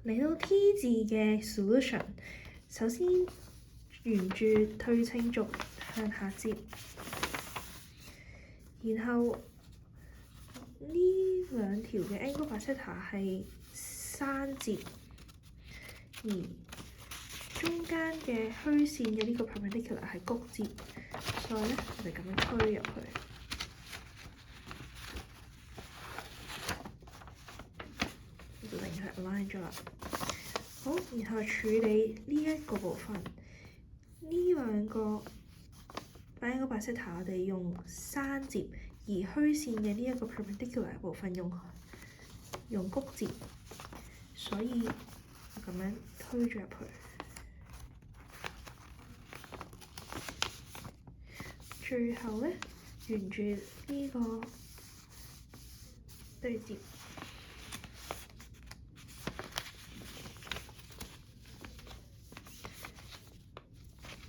嚟到 T 字嘅 solution， 首先沿住對稱軸向下接，然後呢兩條嘅 angle bisector 係三折，而中間嘅虛線嘅呢個 perpendicular 係曲折，所以咧我哋咁樣推入去。就令佢 align 咗啦。好，然後處理呢一個部分，呢兩個 angle bisector 我哋用三折，而虛線嘅呢一個 perpendicular 部分用曲折，所以我咁樣推咗入去。最後咧，沿住呢個對接。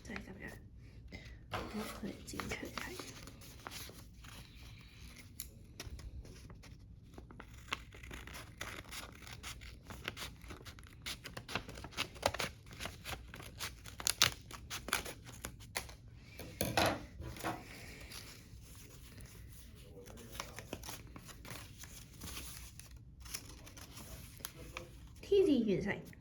就係咁樣，好，我哋剪出嚟睇。T 字完成。